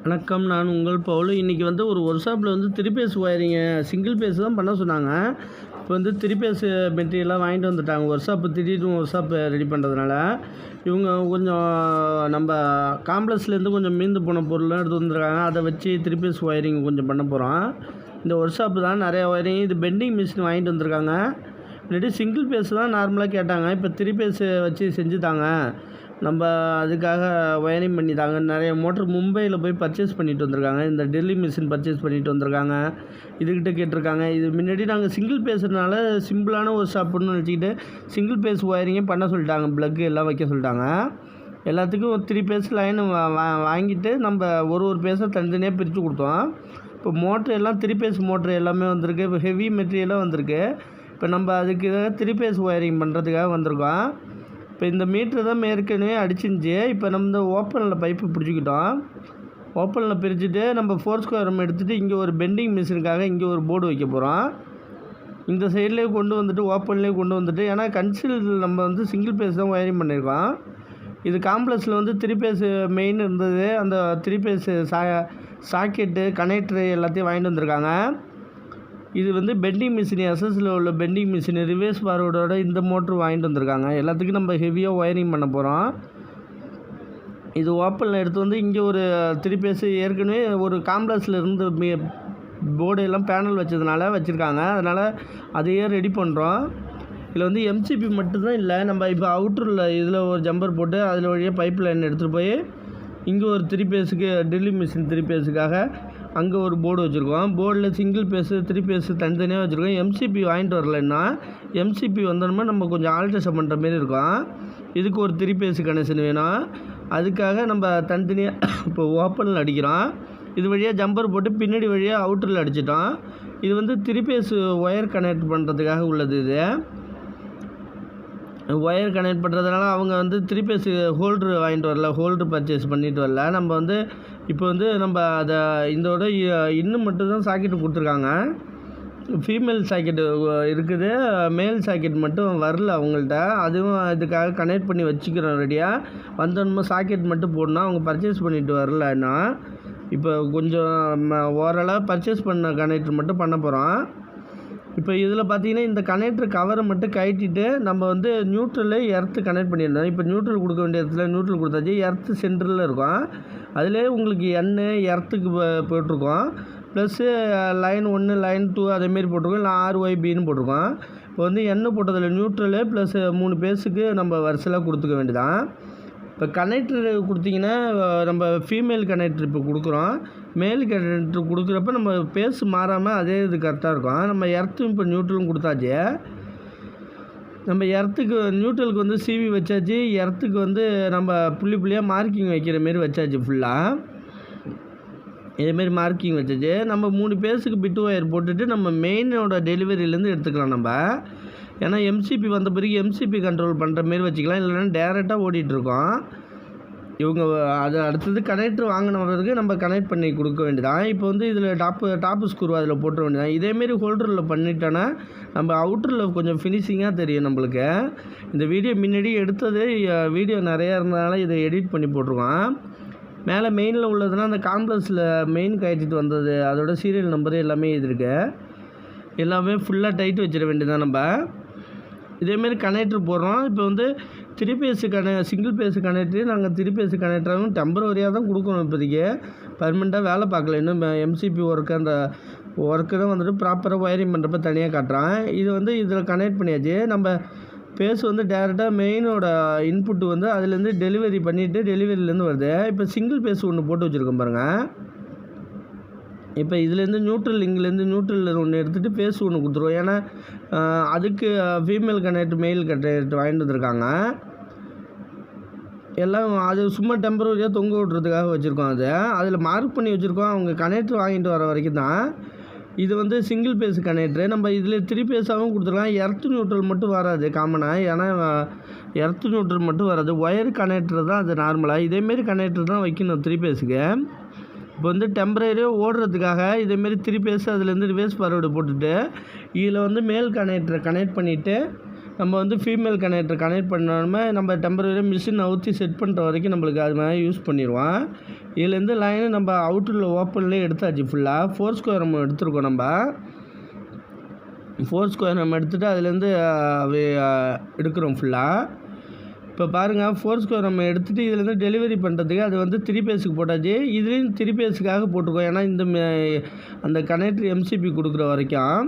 வணக்கம். நான் உங்கள் பவுல். இன்றைக்கி ஒரு ஒர்க் ஷாப்பில் 3 பேஸ் ஒயரிங்க சிங்கிள் பேஸ் தான் பண்ண சொன்னாங்க. இப்போ 3 பேஸ் மெட்டீரியலாக வாங்கிட்டு வந்துட்டாங்க. ஒர்க் ஷாப்பு திடீர்னு ஒர்க் ஷாப் ரெடி பண்ணுறதுனால இவங்க கொஞ்சம் நம்ம காம்ப்ளெக்ஸ்லேருந்து கொஞ்சம் மீந்து போன பொருள்லாம் எடுத்து வந்துருக்காங்க. அதை வச்சு 3 பேஸ் ஒயரிங் கொஞ்சம் பண்ண போகிறோம். இந்த ஒர்க் ஷாப்பு தான் நிறையா ஒயரிங். இது பெண்டிங் மிஷின் வாங்கிட்டு வந்திருக்காங்க. முன்னாடி சிங்கிள் பேஸ் தான் நார்மலாக கேட்டாங்க. இப்போ 3 பேஸ் வச்சு செஞ்சுட்டாங்க. நம்ம அதுக்காக ஒயரிங் பண்ணி தாங்க. நிறைய மோட்ரு மும்பையில் போய் பர்ச்சேஸ் பண்ணிட்டு வந்திருக்காங்க. இந்த டெல்லி மிஷின் பர்ச்சேஸ் பண்ணிட்டு வந்திருக்காங்க. இதுக்கிட்ட கேட்டிருக்காங்க. இது முன்னாடி நாங்கள் சிங்கிள் பேசுறதுனால சிம்பிளான ஒரு ஷாப்புன்னு வச்சுக்கிட்டு சிங்கிள் பேஸ் ஒயரிங்கே பண்ண சொல்லிட்டாங்க. ப்ளக்கு எல்லாம் வைக்க சொல்லிட்டாங்க. எல்லாத்துக்கும் ஒரு 3 பேஸ் லைன் வாங்கிட்டு நம்ம ஒரு பேஸை தனித்தனியாக பிரித்து கொடுத்தோம். இப்போ மோட்ரு எல்லாம் 3 பேஸ் மோட்ரு எல்லாமே வந்திருக்கு. இப்போ ஹெவி மெட்டீரியலாக வந்திருக்கு. இப்போ நம்ம அதுக்கு 3 பேஸ் ஒயரிங் பண்ணுறதுக்காக வந்திருக்கோம். இப்போ இந்த மீட்ரு தான் ஏற்கனவே அடிச்சிருந்துச்சு. இப்போ நம்ம இந்த ஓப்பனில் பைப்பு பிடிச்சிக்கிட்டோம். ஓப்பனில் பிரிச்சுட்டு நம்ம 4 ஸ்கொயர் எடுத்துகிட்டு இங்கே ஒரு பெண்டிங் மிஷினுக்காக இங்கே ஒரு போர்டு வைக்க போகிறோம். இந்த சைட்லேயே கொண்டு வந்துட்டு ஓப்பன்லேயே கொண்டு வந்துட்டு, ஏன்னா கன்சில் நம்ம சிங்கிள் பேஸ் தான் ஒயரிங் பண்ணியிருக்கோம். இது காம்ப்ளெக்ஸில் 3 பேஸ் மெயின் இருந்தது. அந்த 3 பேஸ் சாக்கெட்டு கனெக்டரு எல்லாத்தையும் வாங்கிட்டு வந்திருக்காங்க. இது பெண்டிங் மிஷின், எஸ்எஸ்சில் உள்ள பெண்டிங் மிஷின் ரிவர்ஸ் ஃபார்வர்டோட இந்த மோட்ரு வாங்கிட்டு வந்திருக்காங்க. எல்லாத்துக்கும் நம்ம ஹெவியாக ஒயரிங் பண்ண போகிறோம். இது ஓப்பனில் எடுத்து இங்கே ஒரு 3 பேஸ் ஏற்கனவே ஒரு காம்ப்ளெக்ஸில் இருந்து போர்டு எல்லாம் பேனல் வச்சதுனால வச்சுருக்காங்க. அதனால் அதையே ரெடி பண்ணுறோம். இதில் எம்சிபி மட்டும்தான் இல்லை. நம்ம இப்போ அவுட்டரில் இதில் ஒரு ஜம்பர் போட்டு அதில் வழியாக பைப் லைன் எடுத்துகிட்டு போய் இங்கே ஒரு 3 பேஸுக்கு ட்ரில்லிங் மிஷின் 3 பேஸுக்காக அங்கே ஒரு போர்டு வச்சுருக்கோம். போர்டில் சிங்கிள் பேஸு 3 பேஸு தனித்தனியாக வச்சுருக்கோம். எம்சிபி வாங்கிட்டு வரலைன்னா எம்சிபி வந்தோம்னா நம்ம கொஞ்சம் ஆல்ட்ரேஷன் பண்ணுற மாரி இருக்கும். இதுக்கு ஒரு 3 பேஸு கனெக்ஷன் வேணும். அதுக்காக நம்ம தனித்தனியாக இப்போ ஓப்பனில் அடிக்கிறோம். இது வழியாக ஜம்பர் போட்டு பின்னாடி வழியாக அவுட்டரில் அடிச்சிட்டோம். இது 3 பேஸு ஒயர் கனெக்ட் பண்ணுறதுக்காக உள்ளது. இது ஒயர் கனெக்ட் பண்ணுறதுனால அவங்க 3 பேஸு ஹோல்ட்ரு வாங்கிட்டு வரல, ஹோல்ட்ரு பர்ச்சேஸ் பண்ணிட்டு வரல. நம்ம இப்போ நம்ம அதை இதோட இன்னும் மட்டும்தான் சாக்கெட்டு கொடுத்துருக்காங்க. ஃபீமேல் சாக்கெட்டு இருக்குது, மேல் சாக்கெட் மட்டும் வரல அவங்கள்ட்ட. அதுவும் இதுக்காக கனெக்ட் பண்ணி வச்சுக்கிறோம் ரெடியாக. வந்தோம்னா சாக்கெட் மட்டும் போடணும். அவங்க பர்ச்சேஸ் பண்ணிட்டு வரலன்னா இப்போ கொஞ்சம் ஓரளவு பர்ச்சேஸ் பண்ண கனெக்டர் மட்டும் பண்ண போகிறோம். இப்போ இதில் பார்த்தீங்கன்னா இந்த கனெக்டர் கவரை மட்டும் கழட்டிட்டு நம்ம நியூட்ரலு எர்த்து கனெக்ட் பண்ணியிருந்தோம். இப்போ நியூட்ரல் கொடுக்க வேண்டிய இடத்துல நியூட்ரல் கொடுத்தாச்சு. எர்த்து சென்டரில் இருக்கும். அதிலே உங்களுக்கு எர்த்துக்கு போட்டிருக்கோம். ப்ளஸ்ஸு லைன் 1 லைன் 2 அதேமாரி போட்டிருக்கோம். இல்லை RYBன்னு போட்டிருக்கோம். இப்போ எண்ணெய் போட்டதில் நியூட்ரலு ப்ளஸ் 3 பேஸுக்கு நம்ம வரிசையாக கொடுத்துக்க வேண்டியதான். இப்போ கனெக்டர் கொடுத்திங்கன்னா நம்ம ஃபீமேல் கனெக்டர் இப்போ கொடுக்குறோம். மேல் கனெக்டர் கொடுக்குறப்ப நம்ம பேஸ் மாறாமல் அதே இது கரெக்டாக இருக்கும். நம்ம எர்த்தும் இப்போ நியூட்ரலும் கொடுத்தாச்சு. நம்ம எர்த்துக்கு நியூட்ரலுக்கு சிவி வச்சாச்சு. எர்த்துக்கு நம்ம புள்ளியாக மார்க்கிங் வைக்கிற மாரி வச்சாச்சு. ஃபுல்லாக இதேமாரி மார்க்கிங் வச்சாச்சு. நம்ம 3 பேஸுக்கு பிட்டு ஒயர் போட்டுட்டு நம்ம மெயினோட டெலிவரியிலேருந்து எடுத்துக்கலாம் நம்ம. ஏன்னா எம்சிபி வந்த பிறகு எம்சிபி கண்ட்ரோல் பண்ணுற மாரி வச்சுக்கலாம். இல்லைன்னா டேரெக்டாக ஓடிட்டுருக்கோம். இவங்க அது அடுத்தது கனெக்டர் வாங்கின பிறகு நம்ம கனெக்ட் பண்ணி கொடுக்க வேண்டியதான். இப்போ இதில் டாப்பு ஸ்க்ரூ அதில் போட்டுற வேண்டியதான். இதேமாரி ஹோல்டரில் பண்ணிட்டோன்னா நம்ம அவுட்டரில் கொஞ்சம் ஃபினிஷிங்காக தெரியும் நம்மளுக்கு. இந்த வீடியோ முன்னாடி எடுத்தது வீடியோ நிறையா இருந்ததுனால இதை எடிட் பண்ணி போட்டிருக்கோம். மேலே மெயினில் உள்ளதுனால் அந்த காம்ப்ளெக்ஸில் மெயின் கட்டிட்டு வந்தது அதோட சீரியல் நம்பரு எல்லாமே இது இருக்குது. எல்லாமே ஃபுல்லாக டைட் வச்சிட வேண்டியதான் நம்ம. இதேமாரி கனெக்டர் போடுறோம். இப்போ 3 பேஸு சிங்கிள் பேஸு கனெக்டரு நாங்கள் 3 பேஸு கனெக்டராகவும் டெம்பரவரியாக தான் கொடுக்கணும். இப்போதைக்கு பர்மனெண்ட்டாக வேலை பார்க்கல. இன்னும் எம்சிபி ஒர்க்கு அந்த ஒர்க்கு தான் ப்ராப்பராக ஒயரிங் பண்ணுறப்ப தனியாக காட்டுறான். இது இதில் கனெக்ட் பண்ணியாச்சு. நம்ம பேஸ் டேரெக்டாக மெயினோட இன்புட்டு அதுலேருந்து டெலிவரி பண்ணிவிட்டு டெலிவரியிலேருந்து வருது. இப்போ சிங்கிள் பேஸ் ஒன்று போட்டு வச்சுருக்கோம் பாருங்கள். இப்போ இதுலேருந்து நியூட்ரல் இங்கேருந்து நியூட்ரல் ஒன்று எடுத்துகிட்டு பேஸ் ஒன்று கொடுத்துருவோம். ஏன்னா அதுக்கு ஃபீமேல் கனெக்ட் மெயில் கனெக்ட் வாங்கிட்டு வந்துருக்காங்க. எல்லாம் அது சும்மா டெம்பரரியாக தொங்க விட்றதுக்காக வச்சுருக்கோம். அதில் மார்க் பண்ணி வச்சுருக்கோம். அவங்க கனெக்டர் வாங்கிட்டு வர வரைக்கும் தான். இது சிங்கிள் பேஸ் கனெக்டரு. நம்ம இதில் 3 பேஸாகவும் கொடுத்துருக்கலாம். எர்த்து நியூட்ரல் மட்டும் வராது காமனாக. ஏன்னா எர்த்து நியூட்ரல் மட்டும் வராது. ஒயர் கனெக்டர் தான் அது நார்மலாக. இதேமாரி கனெக்டர் தான் வைக்கணும் 3 பேஸுக்கு. இப்போ டெம்பரரியாக ஓடுறதுக்காக இதேமாரி 3 பேஸ் அதுலேருந்து ரிவர்ஸ் ஃபார்வர்டு போட்டுட்டு இதில் மேல் கனெக்டரை கனெக்ட் பண்ணிவிட்டு நம்ம வந்து ஃபீமேல் கனெக்டர் கனெக்ட் பண்ணாமல் நம்ம டெம்பரரி மிஷின் அவுத்தி செட் பண்ணுற வரைக்கும் நம்மளுக்கு அது மாதிரி யூஸ் பண்ணிடுவோம். இதுலேருந்து லைனு நம்ம அவுட்டரில் ஓப்பன்லேயே எடுத்தாச்சு. ஃபுல்லாக 4 ஸ்கொயர் நம்ம எடுத்துருக்கோம். நம்ம 4 ஸ்கொயர் நம்ம எடுத்துகிட்டு அதுலேருந்து எடுக்கிறோம் ஃபுல்லாக. இப்போ பாருங்கள் 4 ஸ்கொயர் நம்ம எடுத்துகிட்டு இதுலேருந்து டெலிவரி பண்ணுறதுக்கு அது வந்து 3 பேஸுக்கு போட்டாச்சு. இதுலேயும் 3 பேஸுக்காக போட்டிருக்கோம். ஏன்னா இந்த அந்த கனெக்டர் எம்சிபி கொடுக்குற வரைக்கும்.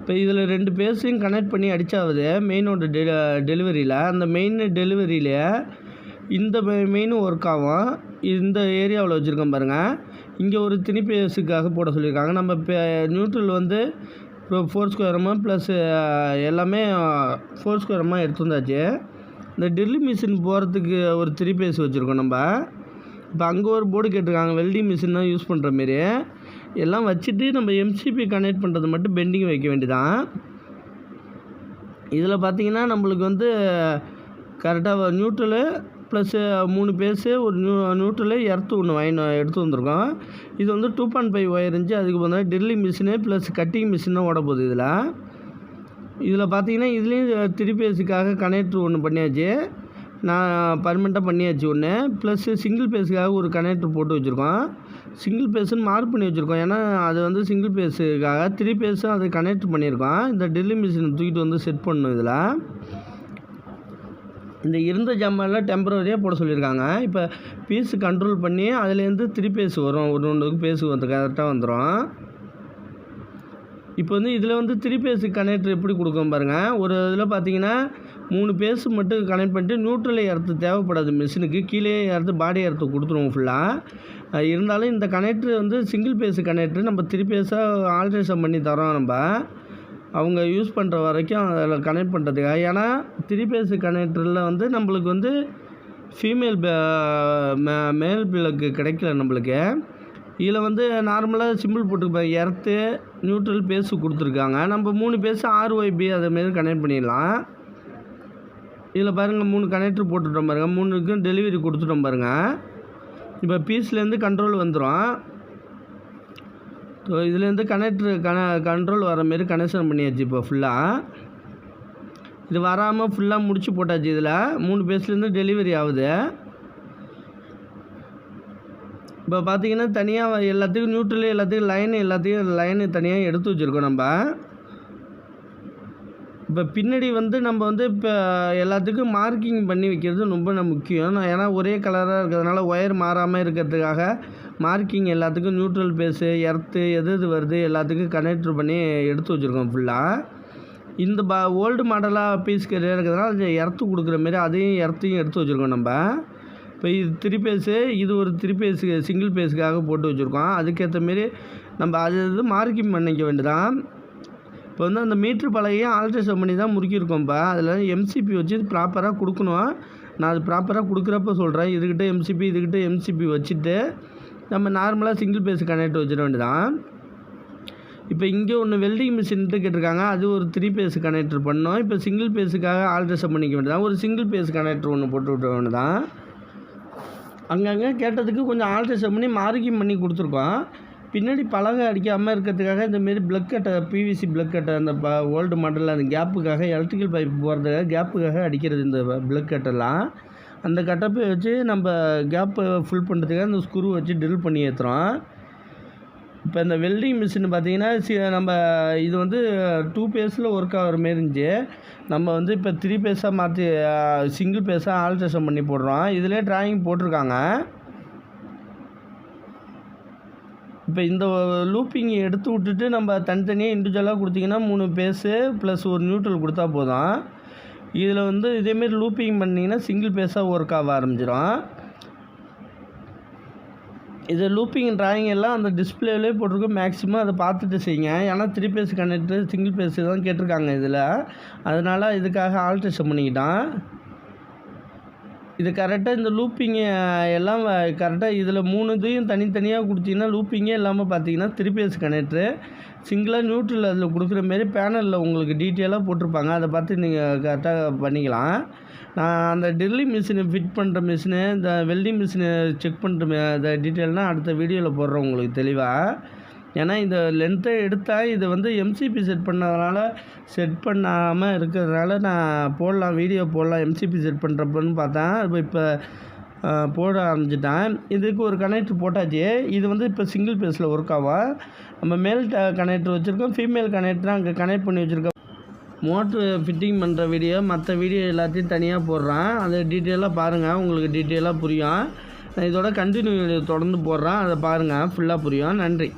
இப்போ இதில் 2 பேஸையும் கனெக்ட் பண்ணி அடிச்சாவது மெயினோட டெலிவரியில். அந்த மெயின் டெலிவரியில் இந்த மெயினும் ஒர்க் ஆகும். இந்த ஏரியாவில் வச்சுருக்கோம் பாருங்கள். இங்கே ஒரு 3 பேஸுக்காக போட சொல்லியிருக்காங்க. நம்ம இப்போ நியூட்ரல் வந்து 4 ஸ்கொயரமாக ப்ளஸ் எல்லாமே 4 ஸ்கொயரமாக எடுத்து வந்தாச்சு. இந்த ட்ரில் மிஷின் போகிறதுக்கு ஒரு 3 பேஸ் வச்சுருக்கோம் நம்ம. இப்போ அங்கே ஒரு போர்டு கேட்டிருக்காங்க, வெல்டிங் மிஷின் தான் யூஸ் பண்ணுற மாரி. எல்லாம் வச்சுட்டு நம்ம எம்சிபி கனெக்ட் பண்ணுறது மட்டும் பெண்டிங் வைக்க வேண்டியதான். இதில் பார்த்திங்கன்னா நம்மளுக்கு வந்து கரெக்டாக நியூட்ரலு ப்ளஸ் 3 பேஸு ஒரு நியூட்ரலு எர்த்து ஒன்று எடுத்து வந்திருக்கோம். இது வந்து 2.5 ஒயர் இருந்துச்சு. அதுக்கு பார்த்தா drilling machine plus cutting machine தான் ஓட போகுது. இதில் பார்த்திங்கன்னா இதுலேயும் 3 பேஸுக்காக கனெக்டர் ஒன்று பண்ணியாச்சு. நான் பர்மனெண்ட்டாக பண்ணியாச்சு ஒன்று. ப்ளஸ் சிங்கிள் பேஸுக்காக ஒரு கனெக்டர் போட்டு வச்சுருக்கோம். சிங்கிள் பேஸுன்னு மார்க் பண்ணி வச்சுருக்கோம். ஏன்னா அது வந்து சிங்கிள் பேஸுக்காக 3 பேஸும் அது கனெக்ட் பண்ணியிருக்கோம். இந்த ட்ரில்லிங் மிஷினை தூக்கிட்டு வந்து செட் பண்ணணும். இதில் இந்த இருந்த ஜாமான்லாம் டெம்பரரியாக போட சொல்லியிருக்காங்க. இப்போ பீஸு கண்ட்ரோல் பண்ணி அதுலேருந்து 3 பேஸ் வரும். ஒன்று பேஸு வந்து கரெக்டாக வந்துடும். இப்போ வந்து இதில் வந்து 3 பேஸுக்கு கனெக்டர் எப்படி கொடுக்கும் பாருங்கள். ஒரு இதில் பார்த்தீங்கன்னா 3 பேஸு மட்டும் கனெக்ட் பண்ணிட்டு நியூட்ரல் எர்த்து தேவைப்படாது மிஷினுக்கு. கீழே எர்த்து பாடி எர்த்து கொடுத்துருவோம் ஃபுல்லாக. இருந்தாலும் இந்த கனெக்டர் வந்து சிங்கிள் பேஸு கனெக்டர் நம்ம 3 பேஸாக ஆல்ட்ரேஷன் பண்ணி தரோம். நம்ம அவங்க யூஸ் பண்ணுற வரைக்கும் அதில் கனெக்ட் பண்ணுறதுக்காக. ஏன்னா 3 பேஸு கனெக்டரில் வந்து நம்மளுக்கு வந்து ஃபீமேல் மேல் பிளக்கு கிடைக்கல நம்மளுக்கு. இதில் வந்து நார்மலாக சிம்பிள் போட்டுருப்பாங்க, எர்த்து நியூட்ரல் பேஸு கொடுத்துருக்காங்க. நம்ம 3 பேஸு RYB அதேமாரி கனெக்ட் பண்ணிடலாம். இதில் பாருங்கள் 3 கனெக்டர் போட்டுட்டோம் பாருங்கள். 3க்கும் டெலிவரி கொடுத்துட்டோம் பாருங்கள். இப்போ பீஸ்லேருந்து கண்ட்ரோல் வந்துடும். ஸோ இதுலேருந்து கண்ட்ரோல் வர மாரி கனெக்ஷன் பண்ணியாச்சு. இப்போ ஃபுல்லாக இது வராமல் ஃபுல்லாக முடிச்சு போட்டாச்சு. இதில் 3 பேஸ்லேருந்து டெலிவரி ஆகுது. இப்போ பார்த்திங்கன்னா தனியாக எல்லாத்துக்கும் நியூட்ரலு எல்லாத்துக்கும் லைனு தனியாக எடுத்து வச்சுருக்கோம் நம்ம. இப்போ பின்னாடி வந்து நம்ம வந்து இப்போ எல்லாத்துக்கும் மார்க்கிங் பண்ணி வைக்கிறது ரொம்ப முக்கியம். ஏன்னா ஒரே கலராக இருக்கிறதுனால ஒயர் மாறாமல் இருக்கிறதுக்காக மார்க்கிங் எல்லாத்துக்கும் நியூட்ரல் பேஸு எர்த்து எது வருது எல்லாத்துக்கும் கனெக்டர் பண்ணி எடுத்து வச்சுருக்கோம் ஃபுல்லாக. இந்த ஓல்டு மாடலாக பீஸ் கரையாக இருக்கிறதுனால அது எர்த்து கொடுக்குற மாரி அதையும் எர்த்தையும் எடுத்து வச்சுருக்கோம் நம்ம. இப்போ இது 3 பேஸு, இது ஒரு 3 பேஸுக்கு சிங்கிள் பேஸுக்காக போட்டு வச்சுருக்கோம். அதுக்கேற்ற மாரி நம்ம அது மார்க்கிங் பண்ணிக்க வேண்டியதான். இப்போ வந்து அந்த மீட்ரு பலகையும் ஆல்ட்ரேஷன் பண்ணி தான் முறுக்கியிருக்கோம். இப்போ அதில் எம்சிபி வச்சு ப்ராப்பராக கொடுக்கணும். நான் அது ப்ராப்பராக கொடுக்குறப்ப சொல்கிறேன். இதுக்கிட்ட எம்சிபி வச்சுட்டு நம்ம நார்மலாக சிங்கிள் பேஸ் கனெக்ட் வச்சிட வேண்டியதான். இப்போ இங்கே ஒன்று வெல்டிங் மிஷின்ட்டு கேட்டிருக்காங்க. அது ஒரு 3 பேஸ் கனெக்டர் பண்ணோம். இப்போ சிங்கிள் பேஸுக்காக ஆல்ட்ரேஷன் பண்ணிக்க வேண்டியதான். ஒரு சிங்கிள் பேஸ் கனெக்டர் ஒன்று போட்டு விட்ட வேண்டியதான். அங்கங்கே கேட்டதுக்கு கொஞ்சம் ஆல்ட்ரேஷன் பண்ணி மார்க்கிங் பண்ணி கொடுத்துருக்கோம். பின்னாடி பலகை அடிக்காமல் இருக்கிறதுக்காக இந்தமாரி பிளக் கட்டை, பிவிசி பிளக் கட்டை, அந்த ஓல்டு மாடலில் அந்த கேப்புக்காக எலக்ட்ரிக்கல் பைப் போகிறதுக்காக கேப்புக்காக அடிக்கிறது இந்த பிளக் கட்டெல்லாம். அந்த கட்டப்பை வச்சு நம்ம கேப்பை ஃபுல் பண்ணுறதுக்காக அந்த ஸ்க்ரூ வச்சு ட்ரில் பண்ணி ஏற்றுறோம். இப்போ இந்த வெல்டிங் மிஷின் பார்த்திங்கன்னா நம்ம இது வந்து 2 பேஸில் ஒர்க் ஆகிற மாரி இருந்துச்சு. நம்ம வந்து இப்போ 3 பேஸாக மாற்றி சிங்கிள் பேஸாக ஆல்ட்ரேஷன் பண்ணி போடுறோம். இதிலே டிராயிங் போட்டிருக்காங்க. இப்போ இந்த லூப்பிங் எடுத்து விட்டுட்டு நம்ம தனித்தனியாக இண்டிவிஜுவலாக கொடுத்திங்கன்னா 3 பேஸு ப்ளஸ் ஒரு நியூட்ரல் கொடுத்தா போதும். இதில் வந்து இதேமாரி லூப்பிங் பண்ணிங்கன்னா சிங்கிள் பேஸாக ஒர்க் ஆக ஆரம்பிச்சிடும். இது லூப்பிங் டிராயிங் எல்லாம் அந்த டிஸ்பிளேலே போட்டிருக்கோம். மேக்ஸிமம் அதை பார்த்துட்டு செய்யுங்க. ஏன்னா 3 பேஸ் கனெக்டர் சிங்கிள் பேஸ் தான் கேட்டிருக்காங்க இதில். அதனால் இதுக்காக ஆல்ட்ரேஷன் பண்ணிக்கிட்டோம். இது கரெக்டாக இந்த லூப்பிங்கு எல்லாம் கரெக்டாக இதில் 3 இதையும் தனித்தனியாக கொடுத்தீங்கன்னா லூப்பிங்கே இல்லாமல் பார்த்தீங்கன்னா 3 பேஸ் கனெக்டரு சிங்கிளாக நியூட்ரல் அதில் கொடுக்குற மாரி பேனலில் உங்களுக்கு டீட்டெயிலாக போட்டிருப்பாங்க. அதை பார்த்து நீங்கள் கரெக்டாக பண்ணிக்கலாம். நான் அந்த ட்ரில்லிங் மிஷினு ஃபிட் பண்ணுற மிஷினு, இந்த வெல்டிங் மிஷினு செக் பண்ணுற இந்த டீட்டெயில்னால் அடுத்த வீடியோவில் போடுறேன் உங்களுக்கு தெளிவாக. ஏன்னா இந்த லென்த்தை எடுத்தால் இது வந்து எம்சிபி செட் பண்ணதுனால செட் பண்ணாமல் இருக்கிறதுனால நான் வீடியோ போடலாம் எம்சிபி செட் பண்ணுறப்பன்னு பார்த்தேன். இப்போ போட ஆரம்பிச்சிட்டேன். இதுக்கு ஒரு கனெக்டர் போட்டாச்சு. இது வந்து இப்போ சிங்கிள் பேஸில் ஒர்க் ஆகும். நம்ம மேல் கனெக்டர் வச்சுருக்கோம், ஃபீமேல் கனெக்டர் அங்கே கனெக்ட் பண்ணி வச்சுருக்கோம். மோட்ரு ஃபிட்டிங் பண்ணுற வீடியோ மற்ற வீடியோ எல்லாத்தையும் தனியாக போடுறேன். அதை டீட்டெயிலாக பாருங்கள், உங்களுக்கு டீட்டெயிலாக புரியும். நான் இதோட கண்டினியூ தொடர்ந்து போடுறேன், அதை பாருங்கள், ஃபுல்லாக புரியும். நன்றி.